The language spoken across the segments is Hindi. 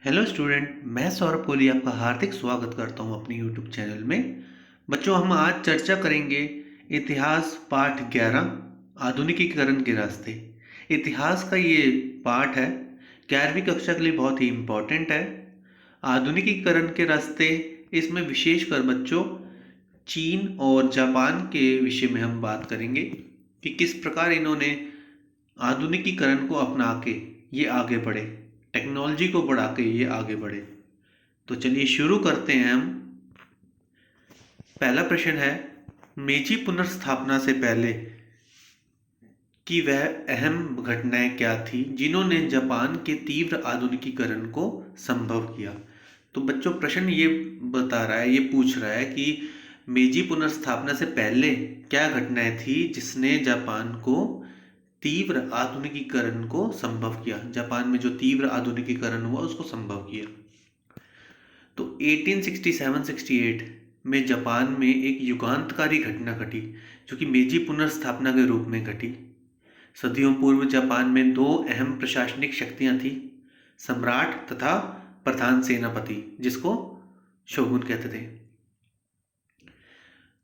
हेलो स्टूडेंट, मैं सौरभ कोहली आपका हार्दिक स्वागत करता हूं अपने यूट्यूब चैनल में। बच्चों, हम आज चर्चा करेंगे इतिहास पाठ 11 आधुनिकीकरण के रास्ते। इतिहास का ये पाठ है, 11वीं कक्षा के लिए बहुत ही इम्पोर्टेंट है। आधुनिकीकरण के रास्ते, इसमें विशेषकर बच्चों चीन और जापान के विषय में हम बात करेंगे कि किस प्रकार इन्होंने आधुनिकीकरण को अपना के ये आगे बढ़े, टेक्नोलॉजी को बढ़ा के ये आगे बढ़े। तो चलिए शुरू करते हैं हम। पहला प्रश्न है, मेजी पुनर्स्थापना से पहले की वह अहम घटनाएं क्या थी जिन्होंने जापान के तीव्र आधुनिकीकरण को संभव किया। तो बच्चों, प्रश्न ये बता रहा है, ये पूछ रहा है कि मेजी पुनर्स्थापना से पहले क्या घटनाएं थी जिसने जापान को तीव्र आधुनिकीकरण को संभव किया, जापान में जो तीव्र आधुनिकीकरण हुआ उसको संभव किया। तो 1867-68 में जापान में एक युगांतकारी घटना घटी जो कि मेजी पुनर्स्थापना के रूप में घटी। सदियों पूर्व जापान में दो अहम प्रशासनिक शक्तियां थी, सम्राट तथा प्रधान सेनापति, जिसको शोगुन कहते थे।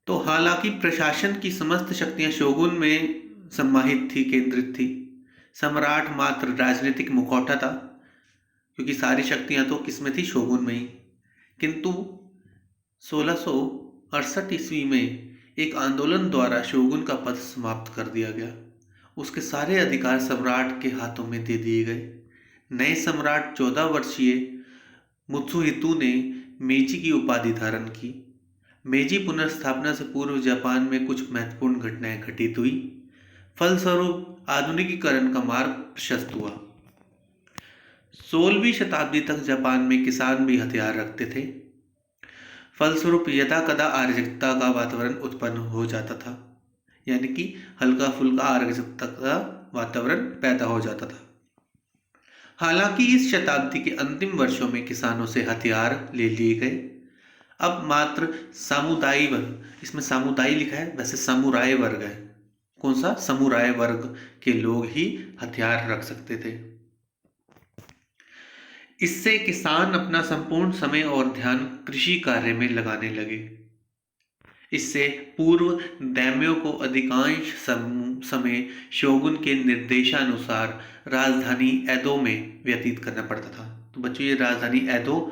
तो हालांकि प्रशासन की समस्त शक्तियां शोगुन में समाहित थी, केंद्रित थी। सम्राट मात्र राजनीतिक मुखौटा था, क्योंकि सारी शक्तियां तो किसमें थी, शोगुन में ही। किंतु 1668 ईस्वी में एक आंदोलन द्वारा शोगुन का पद समाप्त कर दिया गया। उसके सारे अधिकार सम्राट के हाथों में दे दिए गए। नए सम्राट 14 वर्षीय मुत्सुहितो ने मेजी की उपाधि धारण की। मेजी पुनर्स्थापना से पूर्व जापान में कुछ महत्वपूर्ण घटनाएं घटित हुई। फलस्वरूप आधुनिकीकरण का मार्ग प्रशस्त हुआ। 16वीं शताब्दी तक जापान में किसान भी हथियार रखते थे। फलस्वरूप यदा कदा अराजकता का वातावरण उत्पन्न हो जाता था, यानी कि हल्का फुल्का अराजकता का वातावरण पैदा हो जाता था। हालांकि इस शताब्दी के अंतिम वर्षों में किसानों से हथियार ले लिए गए। अब मात्र सामुदायी वर्ग, इसमें सामुदायी लिखा है, वैसे समुराय वर्ग है। कौन सा? समुराय वर्ग के लोग ही हथियार रख सकते थे। इससे किसान अपना संपूर्ण समय और ध्यान कृषि कार्य में लगाने लगे। इससे पूर्व दाम्यों को अधिकांश समय शोगुन के निर्देशानुसार राजधानी एदो में व्यतीत करना पड़ता था। तो बच्चों, ये राजधानी एदो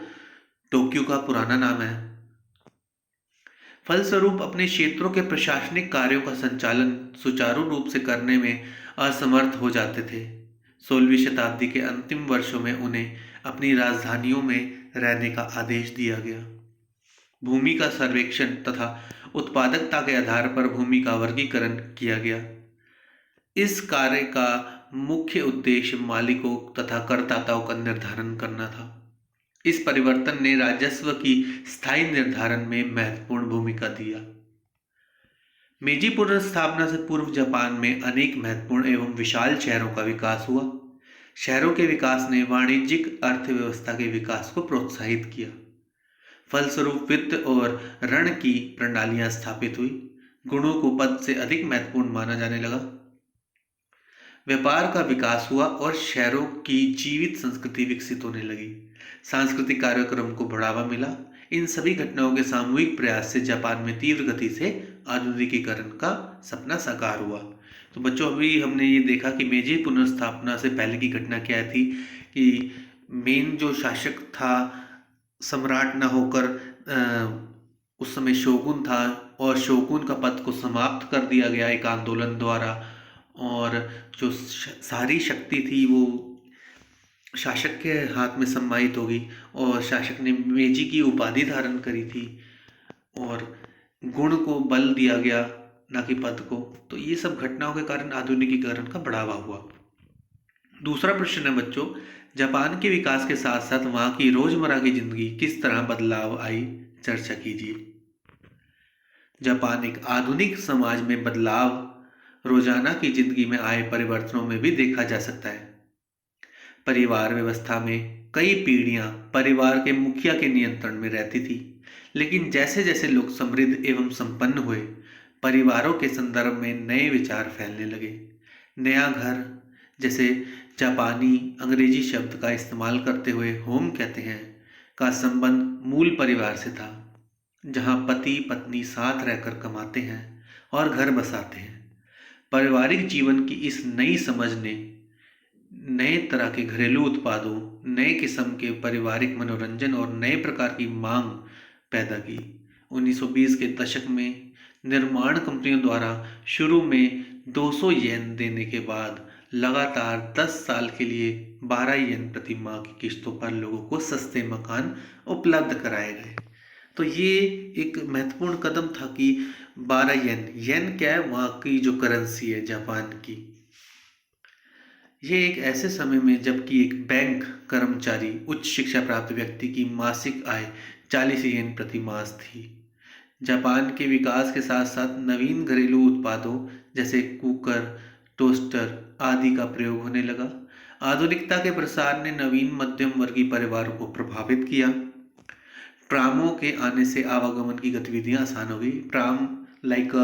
टोक्यो का पुराना नाम है। फलस्वरूप अपने क्षेत्रों के प्रशासनिक कार्यों का संचालन सुचारू रूप से करने में असमर्थ हो जाते थे। 16वीं शताब्दी के अंतिम वर्षों में उन्हें अपनी राजधानियों में रहने का आदेश दिया गया। भूमि का सर्वेक्षण तथा उत्पादकता के आधार पर भूमि का वर्गीकरण किया गया। इस कार्य का मुख्य उद्देश्य मालिकों तथा करदाताओं का निर्धारण करना था। इस परिवर्तन ने राजस्व की स्थायी निर्धारण में महत्वपूर्ण भूमिका दिया। मेजी पुनर्स्थापना से पूर्व जापान में अनेक महत्वपूर्ण एवं विशाल शहरों का विकास हुआ। शहरों के विकास ने वाणिज्यिक अर्थव्यवस्था के विकास को प्रोत्साहित किया। फलस्वरूप वित्त और ऋण की प्रणालियां स्थापित हुई। गुणों को पद से अधिक महत्वपूर्ण माना जाने लगा। व्यापार का विकास हुआ और शहरों की जीवित संस्कृति विकसित होने लगी। सांस्कृतिक कार्यक्रम को बढ़ावा मिला। इन सभी घटनाओं के सामूहिक प्रयास से जापान में तीव्र गति से आधुनिकीकरण का सपना साकार हुआ। तो बच्चों, अभी हमने ये देखा कि मेजी पुनर्स्थापना से पहले की घटना क्या थी कि मेन जो शासक था, सम्राट न होकर उस समय शोगुन था, और शोगुन का पद को समाप्त कर दिया गया एक आंदोलन द्वारा। और जो सारी शक्ति थी वो शासक के हाथ में सम्मानित होगी, और शासक ने मेजी की उपाधि धारण करी थी, और गुण को बल दिया गया, न कि पद को। तो ये सब घटनाओं के कारण आधुनिकीकरण का बढ़ावा हुआ। दूसरा प्रश्न है बच्चों, जापान के विकास के साथ साथ वहां की रोजमर्रा की जिंदगी किस तरह बदलाव आई, चर्चा कीजिए। जापान एक आधुनिक समाज में बदलाव रोजाना की जिंदगी में आए परिवर्तनों में भी देखा जा सकता है। परिवार व्यवस्था में कई पीढ़ियां परिवार के मुखिया के नियंत्रण में रहती थी, लेकिन जैसे जैसे लोग समृद्ध एवं संपन्न हुए, परिवारों के संदर्भ में नए विचार फैलने लगे। नया घर, जैसे जापानी अंग्रेजी शब्द का इस्तेमाल करते हुए होम कहते हैं का संबंध मूल परिवार से था, जहां पति पत्नी साथ रहकर कमाते हैं और घर बसाते हैं। पारिवारिक जीवन की इस नई समझ ने नए तरह के घरेलू उत्पादों, नए किस्म के पारिवारिक मनोरंजन और नए प्रकार की मांग पैदा की। 1920 के दशक में निर्माण कंपनियों द्वारा शुरू में 200 येन देने के बाद लगातार 10 साल के लिए 12 येन प्रति माह की किस्तों पर लोगों को सस्ते मकान उपलब्ध कराए गए। तो ये एक महत्वपूर्ण कदम था कि 12 येन, येन क्या है, वहाँ की जो करेंसी है जापान की। ये एक ऐसे समय में जबकि एक बैंक कर्मचारी उच्च शिक्षा प्राप्त व्यक्ति की मासिक आय 40 येन प्रति मास थी। जापान के विकास के साथ साथ नवीन घरेलू उत्पादों जैसे कुकर, टोस्टर आदि का प्रयोग होने लगा। आधुनिकता के प्रसार ने नवीन मध्यम वर्गीय परिवारों को प्रभावित किया। ट्रामों के आने से आवागमन की गतिविधियां आसान हो गई। ट्राम लाइक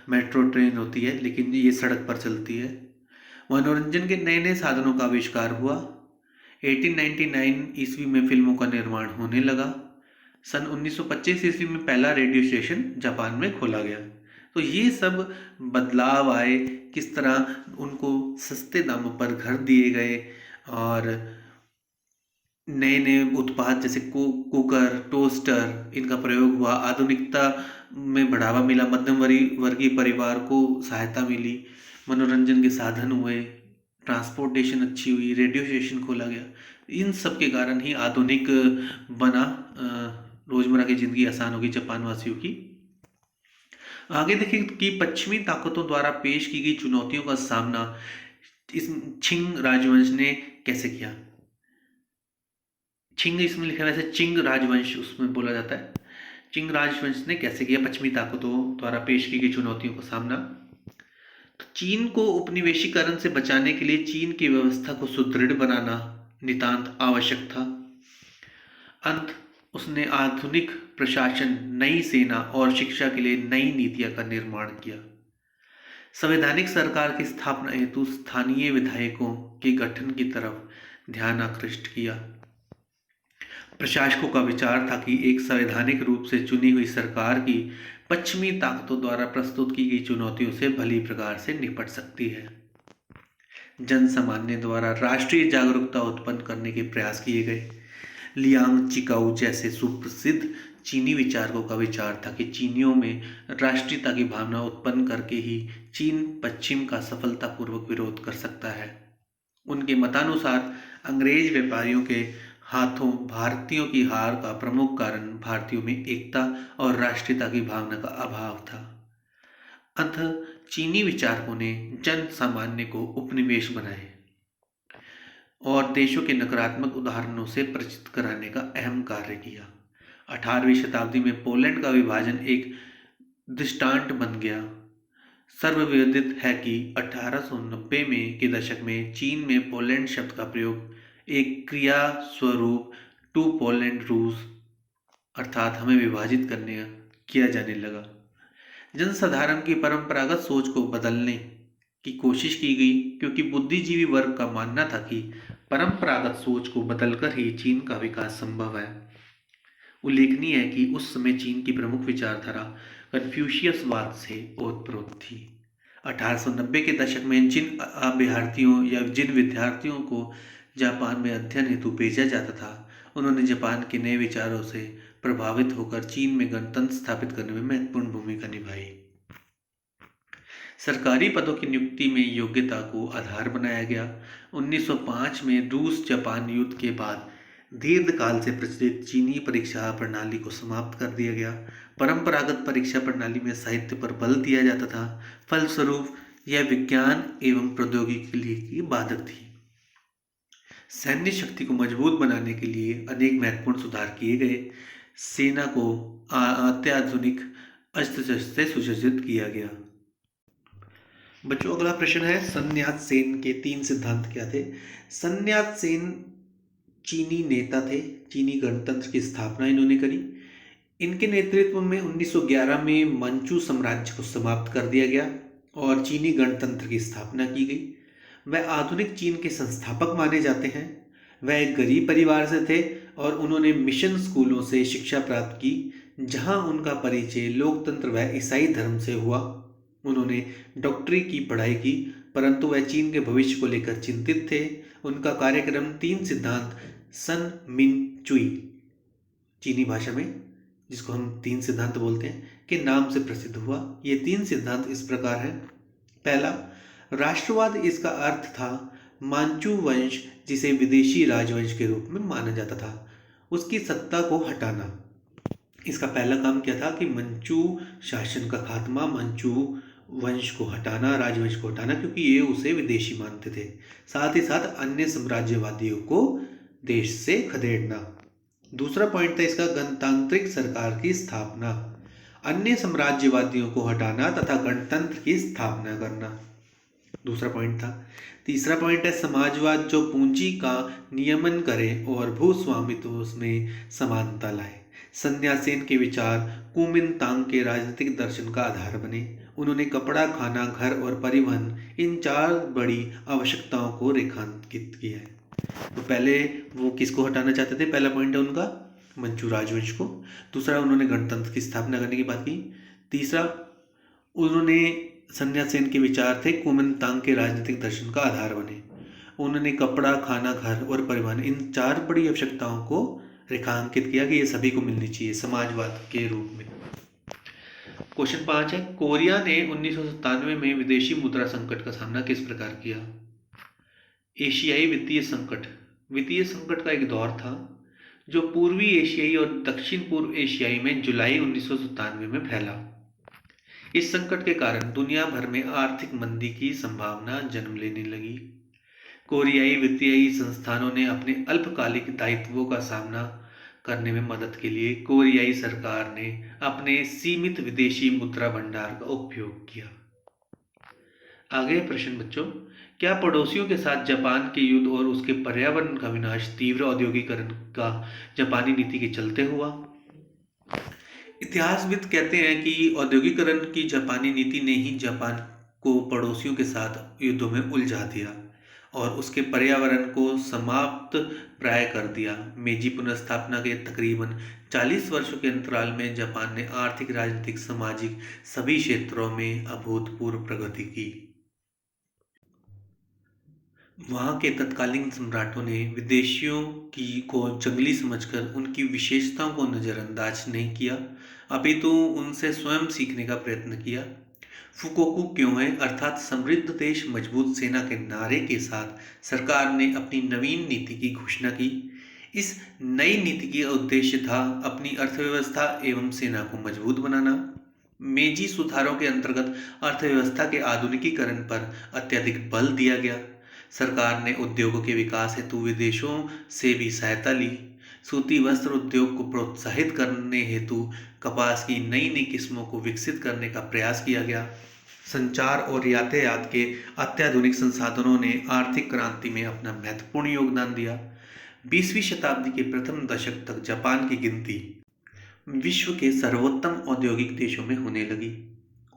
मेट्रो ट्रेन होती है, लेकिन ये सड़क पर चलती है। मनोरंजन के नए नए साधनों का आविष्कार हुआ। 1899 ईस्वी में फिल्मों का निर्माण होने लगा। सन 1925 ईस्वी में पहला रेडियो स्टेशन जापान में खोला गया। तो ये सब बदलाव आए, किस तरह उनको सस्ते दामों पर घर दिए गए और नए नए उत्पाद जैसे कुकर, टोस्टर, इनका प्रयोग हुआ। आधुनिकता में बढ़ावा मिला, मध्यम वर्गीय परिवार को सहायता मिली, मनोरंजन के साधन हुए, ट्रांसपोर्टेशन अच्छी हुई, रेडियो स्टेशन खोला गया। इन सब के कारण ही आधुनिक बना, रोजमर्रा की जिंदगी आसान होगी जापान वासियों की। आगे देखिए कि पश्चिमी ताकतों द्वारा पेश की गई चुनौतियों का सामना इस छिंग राजवंश ने कैसे किया। छिंग इसमें लिखा है, वैसे चिंग राजवंश उसमें बोला जाता है। चिंग राजवंश ने कैसे किया पश्चिमी ताकतों द्वारा पेश की गई चुनौतियों का सामना। तो चीन को उपनिवेशीकरण से बचाने के लिए चीन की व्यवस्था को सुदृढ़ बनाना नितांत आवश्यक था। अंत उसने आधुनिक प्रशासन, नई सेना और शिक्षा के लिए नई नीतियां का निर्माण किया। संवैधानिक सरकार की स्थापना हेतु स्थानीय विधायकों के गठन की तरफ ध्यान आकृष्ट किया। प्रशासकों का विचार था कि एक संवैधानिक रूप से चुनी हुई सरकार की पश्चिमी ताकतों द्वारा प्रस्तुत की गई चुनौतियों से भली प्रकार से निपट सकती है। जन सामान्य द्वारा राष्ट्रीय जागरूकता उत्पन्न करने के प्रयास किए गए। लियांग चिकाऊ जैसे सुप्रसिद्ध चीनी विचारकों का विचार था कि चीनियों में राष्ट्रीयता की भावना उत्पन्न करके ही चीन पश्चिम का सफलतापूर्वक विरोध कर सकता है। उनके मतानुसार अंग्रेज व्यापारियों के हाथों भारतीयों की हार का प्रमुख कारण भारतीयों में एकता और राष्ट्रीयता की भावना का अभाव था। अतः चीनी विचारकों ने जन सामान्य को उपनिवेश बनाए और देशों के नकारात्मक उदाहरणों से परिचित कराने का अहम कार्य किया। 18वीं शताब्दी में पोलैंड का विभाजन एक दृष्टांत बन गया। सर्वविदित है कि 1890 में के दशक में चीन में पोलैंड शब्द का प्रयोग एक क्रिया स्वरूप टू पोलैंड रूस, अर्थात हमें विभाजित करने किया जाने लगा। जनसाधारण की परंपरागत सोच को बदलने की कोशिश की गई, क्योंकि बुद्धिजीवी वर्ग का मानना था कि परंपरागत सोच को बदलकर ही चीन का विकास संभव है। उल्लेखनीय है कि उस समय चीन की प्रमुख विचारधारा कन्फ्यूशियसवाद से ओतप्रोत थी। 1890 के दशक में जिन अभ्यर्थियों या जिन विद्यार्थियों को जापान में अध्ययन हेतु भेजा जाता था, उन्होंने जापान के नए विचारों से प्रभावित होकर चीन में गणतंत्र स्थापित करने में महत्वपूर्ण भूमिका निभाई। सरकारी पदों की नियुक्ति में योग्यता को आधार बनाया गया। 1905 में रूस जापान युद्ध के बाद दीर्घकाल से प्रचलित चीनी परीक्षा प्रणाली को समाप्त कर दिया गया। परंपरागत परीक्षा प्रणाली में साहित्य पर बल दिया जाता था। फलस्वरूप यह विज्ञान एवं प्रौद्योगिकी के लिए की बाधक थी। सैन्य शक्ति को मजबूत बनाने के लिए अनेक महत्वपूर्ण सुधार किए गए। सेना को अत्याधुनिक अस्त्र शस्त्र से सुसज्जित किया गया। बच्चों, अगला प्रश्न है, सन्यात सेन के 3 सिद्धांत क्या थे। सन्यात सेन चीनी नेता थे। चीनी गणतंत्र की स्थापना इन्होंने करी। इनके नेतृत्व में 1911 में मंचू साम्राज्य को समाप्त कर दिया गया और चीनी गणतंत्र की स्थापना की गई। वह आधुनिक चीन के संस्थापक माने जाते हैं। वह एक गरीब परिवार से थे और उन्होंने मिशन स्कूलों से शिक्षा प्राप्त की, जहां उनका परिचय लोकतंत्र व ईसाई धर्म से हुआ। उन्होंने डॉक्टरी की पढ़ाई की, परंतु वह चीन के भविष्य को लेकर चिंतित थे। उनका कार्यक्रम तीन सिद्धांत सन मिन चुई चीनी भाषा में, जिसको हम तीन सिद्धांत बोलते हैं, के नाम से प्रसिद्ध हुआ। ये तीन सिद्धांत इस प्रकार हैं। पहला, राष्ट्रवाद। इसका अर्थ था मांचू वंश, जिसे विदेशी राजवंश के रूप में माना जाता था, उसकी सत्ता को हटाना। इसका पहला काम क्या था कि मंचू शासन का खात्मा, मंचू वंश को हटाना, राजवंश को हटाना, क्योंकि ये उसे विदेशी मानते थे। साथ ही साथ अन्य साम्राज्यवादियों को देश से खदेड़ना। दूसरा पॉइंट था इसका गणतांत्रिक सरकार की स्थापना, अन्य साम्राज्यवादियों को हटाना तथा गणतंत्र की स्थापना करना। दूसरा पॉइंट था। तीसरा पॉइंट है समाजवाद, जो पूंजी का नियमन करे और भूस्वामित्व में समानता लाए। संन्यासेन के विचार कुमिनतांग के राजनीतिक दर्शन का आधार बने। उन्होंने कपड़ा, खाना, घर और परिवहन, इन चार बड़ी आवश्यकताओं को रेखांकित किया है। तो पहले वो किसको हटाना चाहते थे? पहला पॉइंट है उनका मंचू राजवंश को। दूसरा, उन्होंने गणतंत्र की स्थापना करने की बात की। तीसरा, उन्होंने संन्यासेन के विचार थे कुमिनतांग के राजनीतिक दर्शन का आधार बने। उन्होंने कपड़ा, खाना, घर और परिवहन, इन चार बड़ी आवश्यकताओं को रेखांकित किया कि ये सभी को मिलनी चाहिए समाजवाद के रूप में। क्वेश्चन 5 है, कोरिया ने 1997 में विदेशी मुद्रा संकट का सामना किस प्रकार किया? एशियाई वित्तीय संकट। वित्तीय संकट का एक दौर था जो पूर्वी एशियाई और दक्षिण पूर्व एशियाई में जुलाई 1997 में फैला। इस संकट के कारण दुनिया भर में आर्थिक मंदी की संभावना जन्म लेने लगी। कोरियाई वित्तीय संस्थानों ने अपने अल्पकालिक दायित्वों का सामना करने में मदद के लिए कोरियाई सरकार ने अपने सीमित विदेशी मुद्रा भंडार का उपयोग किया। आगे प्रश्न बच्चों, क्या पड़ोसियों के साथ जापान के युद्ध और उसके पर्यावरण का विनाश तीव्र औद्योगिकरण का जापानी नीति के चलते हुआ? इतिहासविद कहते हैं कि औद्योगिकरण की जापानी नीति ने ही जापान को पड़ोसियों के साथ युद्धों में उलझा दिया और उसके पर्यावरण को समाप्त प्राय कर दिया। मेजी पुनर्स्थापना के तकरीबन 40 वर्षों के अंतराल में जापान ने आर्थिक, राजनीतिक, सामाजिक सभी क्षेत्रों में अभूतपूर्व प्रगति की। वहाँ के तत्कालीन सम्राटों ने विदेशियों की को जंगली समझकर उनकी विशेषताओं को नज़रअंदाज नहीं किया, अपितु उनसे स्वयं सीखने का प्रयत्न किया। फुकोकू क्यों है अर्थात समृद्ध देश मजबूत सेना के नारे के साथ सरकार ने अपनी नवीन नीति की घोषणा की। इस नई नीति का उद्देश्य था अपनी अर्थव्यवस्था एवं सेना को मजबूत बनाना। मेजी सुधारों के अंतर्गत अर्थव्यवस्था के आधुनिकीकरण पर अत्यधिक बल दिया गया। सरकार ने उद्योगों के विकास हेतु विदेशों से भी सहायता ली। सूती वस्त्र उद्योग को प्रोत्साहित करने हेतु कपास की नई नई किस्मों को विकसित करने का प्रयास किया गया। संचार और यातायात के अत्याधुनिक संसाधनों ने आर्थिक क्रांति में अपना महत्वपूर्ण योगदान दिया। 20वीं शताब्दी के प्रथम दशक तक जापान की गिनती विश्व के सर्वोत्तम औद्योगिक देशों में होने लगी।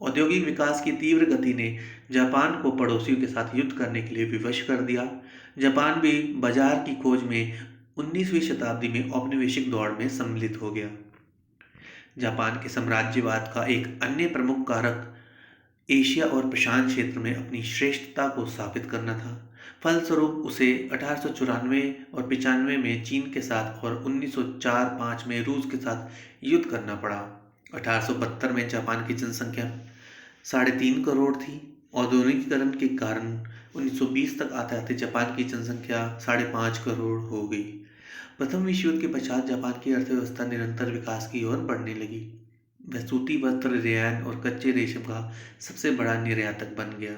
औद्योगिक विकास की तीव्र गति ने जापान को पड़ोसियों के साथ युद्ध करने के लिए विवश कर दिया। जापान भी बाजार की खोज में 19वीं शताब्दी में औपनिवेशिक दौड़ में सम्मिलित हो गया। जापान के साम्राज्यवाद का एक अन्य प्रमुख कारक एशिया और प्रशांत क्षेत्र में अपनी श्रेष्ठता को स्थापित करना था। फलस्वरूप उसे 1894 और 95 में चीन के साथ और 1904-05 में रूस के साथ युद्ध करना पड़ा। 1872 में जापान की जनसंख्या 3.5 करोड़ थी। औद्योगिकीकरण के कारण 1920 तक आते आते जापान की जनसंख्या 5.5 करोड़ हो गई। प्रथम विश्व युद्ध के पश्चात जापान की अर्थव्यवस्था निरंतर विकास की ओर बढ़ने लगी। वह सूती वस्त्र, रेयन और कच्चे रेशम का सबसे बड़ा निर्यातक बन गया।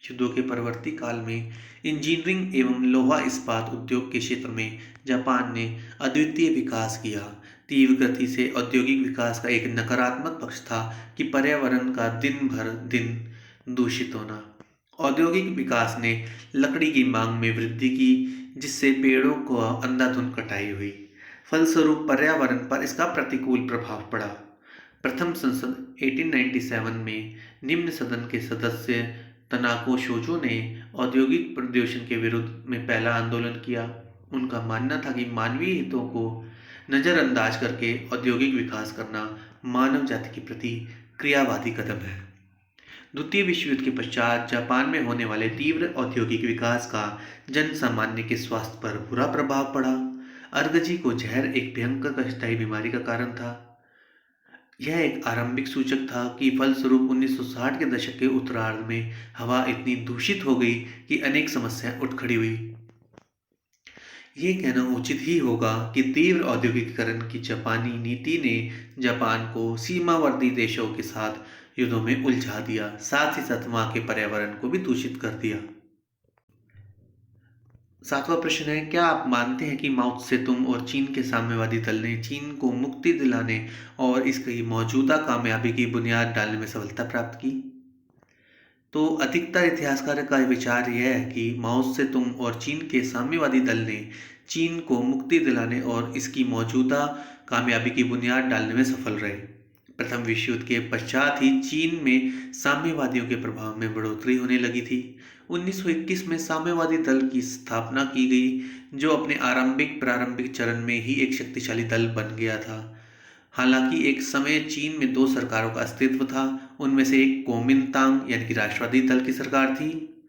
युद्धों के परवर्ती काल में इंजीनियरिंग एवं लोहा इस्पात उद्योग के क्षेत्र में जापान ने अद्वितीय विकास किया। तीव्र गति से औद्योगिक विकास का एक नकारात्मक पक्ष था कि पर्यावरण का दिन भर दिन दूषित होना। औद्योगिक विकास ने लकड़ी की मांग में वृद्धि की, जिससे पेड़ों को अंधाधुंध कटाई हुई। फलस्वरूप पर्यावरण पर इसका प्रतिकूल प्रभाव पड़ा। प्रथम संसद 1897 में निम्न सदन के सदस्य तनाको शोजो ने औद्योगिक प्रदूषण के विरुद्ध में पहला आंदोलन किया। उनका मानना था कि मानवीय हितों को नज़रअंदाज करके औद्योगिक विकास करना मानव जाति के प्रति क्रियावादी कदम है। द्वितीय विश्व युद्ध के पश्चात जापान में होने वाले तीव्र औद्योगिक विकास का जन सामान्य के स्वास्थ्य पर बुरा प्रभाव पड़ा। अर्गजी को जहर एक भयंकर अस्थायी बीमारी का कारण था। यह एक आरंभिक सूचक था कि फलस्वरूप 1960 के दशक के उत्तरार्ध में हवा इतनी दूषित हो गई कि अनेक समस्याएं उठ खड़ी हुई। ये कहना उचित ही होगा कि तीव्र औद्योगिकीकरण की जापानी नीति ने जापान को सीमावर्ती देशों के साथ युद्धों में उलझा दिया, साथ ही साथ वहां के पर्यावरण को भी दूषित कर दिया। सातवां प्रश्न है, क्या आप मानते हैं कि माओ त्से-तुंग और चीन के साम्यवादी दल ने चीन को मुक्ति दिलाने और इसकी मौजूदा कामयाबी की बुनियाद डालने में सफलता प्राप्त की? तो अधिकतर इतिहासकारों का विचार यह है कि माओ त्से-तुंग और चीन के साम्यवादी दल ने चीन को मुक्ति दिलाने और इसकी मौजूदा कामयाबी की बुनियाद डालने में सफल रहे। प्रथम विश्व युद्ध के पश्चात ही चीन में साम्यवादियों के प्रभाव में बढ़ोतरी होने लगी थी। 1921 में साम्यवादी दल की स्थापना की गई, जो अपने प्रारंभिक चरण में ही एक शक्तिशाली दल बन गया था। हालांकि एक समय चीन में दो सरकारों का अस्तित्व था। उनमें से एक कोमिंतांग यानी कि राष्ट्रवादी दल की सरकार थी,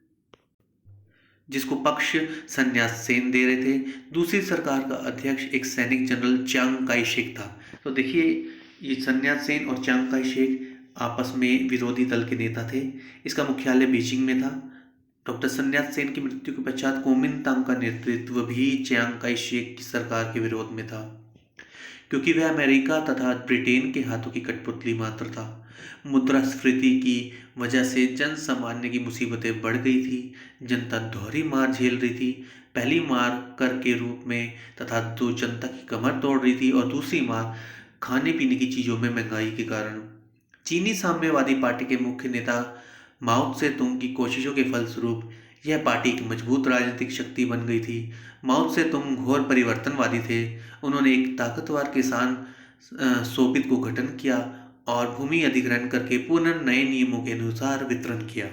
जिसको पक्ष संन्यास सेन दे रहे थे। दूसरी सरकार का अध्यक्ष एक सैनिक जनरल च्यांग काई शेक था। तो देखिए, ये संन्यास सेन और च्यांग काई शेक आपस में विरोधी दल के नेता थे। इसका मुख्यालय बीजिंग में था। डॉक्टर संन्यास सेन की मृत्यु के पश्चात कोमिंतांग का नेतृत्व भी च्यांग काई शेक की सरकार के विरोध में था, क्योंकि वह अमेरिका तथा ब्रिटेन के हाथों की कठपुतली मात्र था। मुद्रास्फीति की वजह से जन सामान्य की मुसीबतें बढ़ गई थी। जनता दोहरी मार झेल रही थी। पहली मार कर के रूप में तथा जो जनता की कमर तोड़ रही थी, और दूसरी मार खाने पीने की चीज़ों में महंगाई के कारण। चीनी साम्यवादी पार्टी के मुख्य नेता माओ त्से तुंग की कोशिशों के फलस्वरूप यह पार्टी एक मजबूत राजनीतिक शक्ति बन गई थी। माओ त्से तुंग घोर परिवर्तनवादी थे। उन्होंने एक ताकतवर किसान सोवियत को गठन किया और भूमि अधिग्रहण करके पुनः नए नियमों के अनुसार वितरण किया।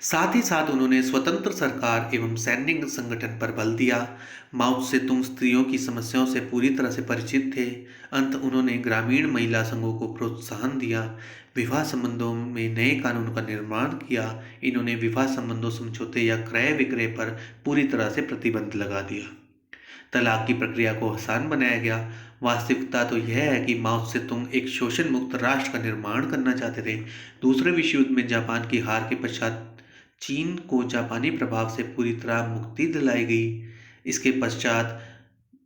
साथ ही साथ उन्होंने स्वतंत्र सरकार एवं सैन्य संगठन पर बल दिया। माओ त्से तुंग स्त्रियों की समस्याओं से पूरी तरह से परिचित थे। अंत उन्होंने ग्रामीण महिला संघों को प्रोत्साहन दिया। विवाह संबंधों में नए कानून का निर्माण किया। इन्होंने विवाह संबंधों, समझौते या क्रय विक्रय पर पूरी तरह से प्रतिबंध लगा दिया। तलाक की प्रक्रिया को आसान बनाया गया। वास्तविकता तो यह है कि माओ त्से तुंग एक शोषण मुक्त राष्ट्र का निर्माण करना चाहते थे। दूसरे विश्व युद्ध में जापान की हार के पश्चात चीन को जापानी प्रभाव से पूरी तरह मुक्ति दिलाई गई। इसके पश्चात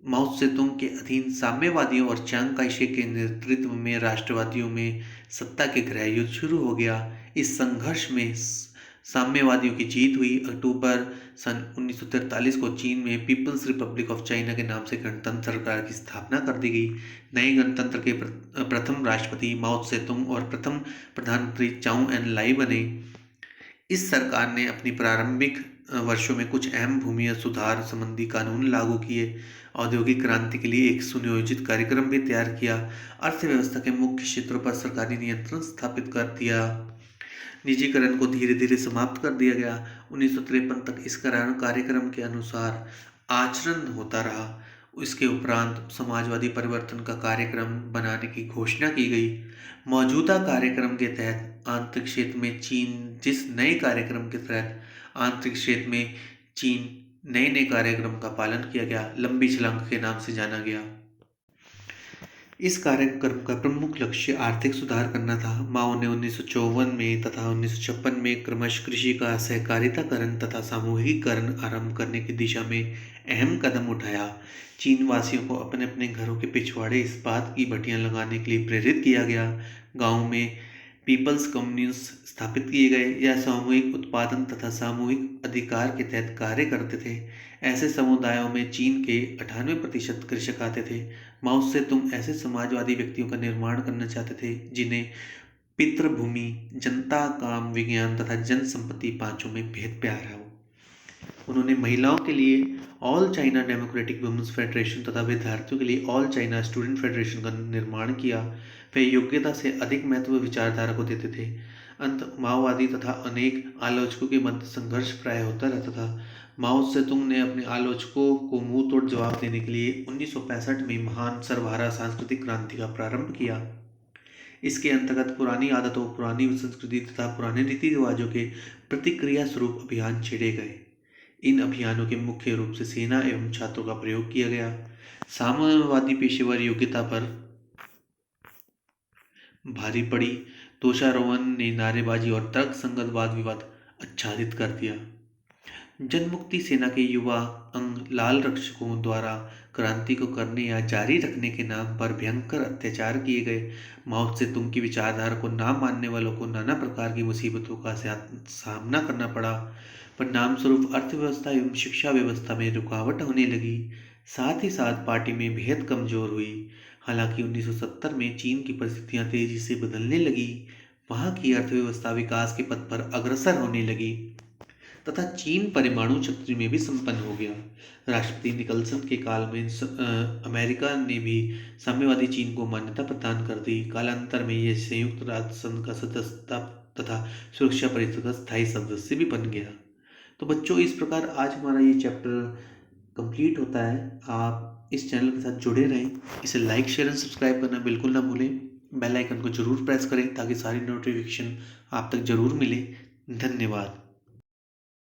माओ त्से तुंग के अधीन साम्यवादियों और च्यांग काई शेक के नेतृत्व में राष्ट्रवादियों में सत्ता के गृह युद्ध शुरू हो गया। इस संघर्ष में साम्यवादियों की जीत हुई। अक्टूबर सन 1943 को चीन में पीपल्स रिपब्लिक ऑफ चाइना के नाम से गणतंत्र सरकार की स्थापना कर दी गई। नए गणतंत्र के प्रथम राष्ट्रपति माओ त्से तुंग और प्रथम प्रधानमंत्री चाउ एन लाई बने। इस सरकार ने अपनी प्रारंभिक वर्षों में कुछ अहम भूमि सुधार संबंधी कानून लागू किए। औद्योगिक क्रांति के लिए एक सुनियोजित कार्यक्रम भी तैयार किया। अर्थव्यवस्था के मुख्य क्षेत्रों पर सरकारी नियंत्रण स्थापित कर दिया। निजीकरण को धीरे धीरे समाप्त कर दिया गया। 1953 तक इस कार्यक्रम के अनुसार आचरण होता रहा। इसके उपरांत समाजवादी परिवर्तन का कार्यक्रम बनाने की घोषणा की गई। मौजूदा कार्यक्रम के तहत आंतरिक क्षेत्र में चीन जिस नए कार्यक्रम के तहत आंतरिक क्षेत्र में चीन नए नए कार्यक्रम का पालन किया गया, लंबी छलांग के नाम से जाना गया। इस कार्यक्रम का प्रमुख लक्ष्य आर्थिक सुधार करना था। माओ ने 1954 में तथा 1956 में क्रमशः कृषि का सहकारिताकरण तथा सामूहिकीकरण आरंभ करने की दिशा में अहम कदम उठाया। चीन वासियों को अपने अपने घरों के पिछवाड़े इस्पात की भट्टियां लगाने के लिए प्रेरित किया गया। गाँव में पीपल्स कम्युनिस्ट स्थापित किए गए। यह सामूहिक उत्पादन तथा सामूहिक अधिकार के तहत कार्य करते थे। ऐसे समुदायों में चीन के 98% कृषक आते थे। माओ त्से तुंग ऐसे समाजवादी व्यक्तियों का निर्माण करना चाहते थे जिन्हें पितृभूमि, जनता, काम, विज्ञान तथा जन संपत्ति पांचों में भेद प्यार हो। उन्होंने महिलाओं के लिए All China Democratic Women's Federation तथा विद्यार्थियों के लिए ऑल चाइना स्टूडेंट फेडरेशन का निर्माण किया। वे योग्यता से अधिक महत्व विचारधारा को देते थे। अंत माओवादी तथा अनेक आलोचकों के मध्य संघर्ष प्राय होता रहता था। माओ त्से-तुंग ने अपने आलोचकों को मुंह तोड़ जवाब देने के लिए 1965 में महान सर्वहारा सांस्कृतिक क्रांति का प्रारंभ किया। इसके अंतर्गत पुरानी आदतों, पुरानी संस्कृति तथा पुराने रीति रिवाजों के प्रतिक्रिया स्वरूप अभियान छेड़े गए। इन अभियानों के मुख्य रूप से सेना एवं छात्रों का प्रयोग किया गया। साम्यवादी पेशेवर योग्यता पर भारी पड़ी। तोषारोवन ने नारेबाजी और तर्कसंगत वाद विवाद आच्छादित कर दिया। जनमुक्ति सेना के युवा अंग लाल रक्षकों द्वारा क्रांति को करने या जारी रखने के नाम पर भयंकर अत्याचार किए गए। माओ त्से-तुंग की विचारधारा को ना मानने वालों को नाना प्रकार की मुसीबतों का सामना करना पड़ा। परिणाम स्वरूप अर्थव्यवस्था एवं शिक्षा व्यवस्था में रुकावट होने लगी। साथ ही साथ पार्टी में बेहद कमजोर हुई। हालांकि 1970 में चीन की परिस्थितियां तेजी से बदलने लगी। वहां की अर्थव्यवस्था विकास के पथ पर अग्रसर होने लगी तथा चीन परमाणु शक्ति में भी संपन्न हो गया। राष्ट्रपति निकलसन के काल में अमेरिका ने भी साम्यवादी चीन को मान्यता प्रदान कर दी। कालांतर में यह संयुक्त राष्ट्र संघ का सदस्यता तथा सुरक्षा परिषद का स्थायी सदस्य भी बन गया। तो बच्चों, इस प्रकार आज हमारा ये चैप्टर कंप्लीट होता है। आप इस चैनल के साथ जुड़े रहें। इसे लाइक, शेयर एंड सब्सक्राइब करना बिल्कुल ना भूलें। बेल आइकन को जरूर प्रेस करें ताकि सारी नोटिफिकेशन आप तक जरूर मिले। धन्यवाद।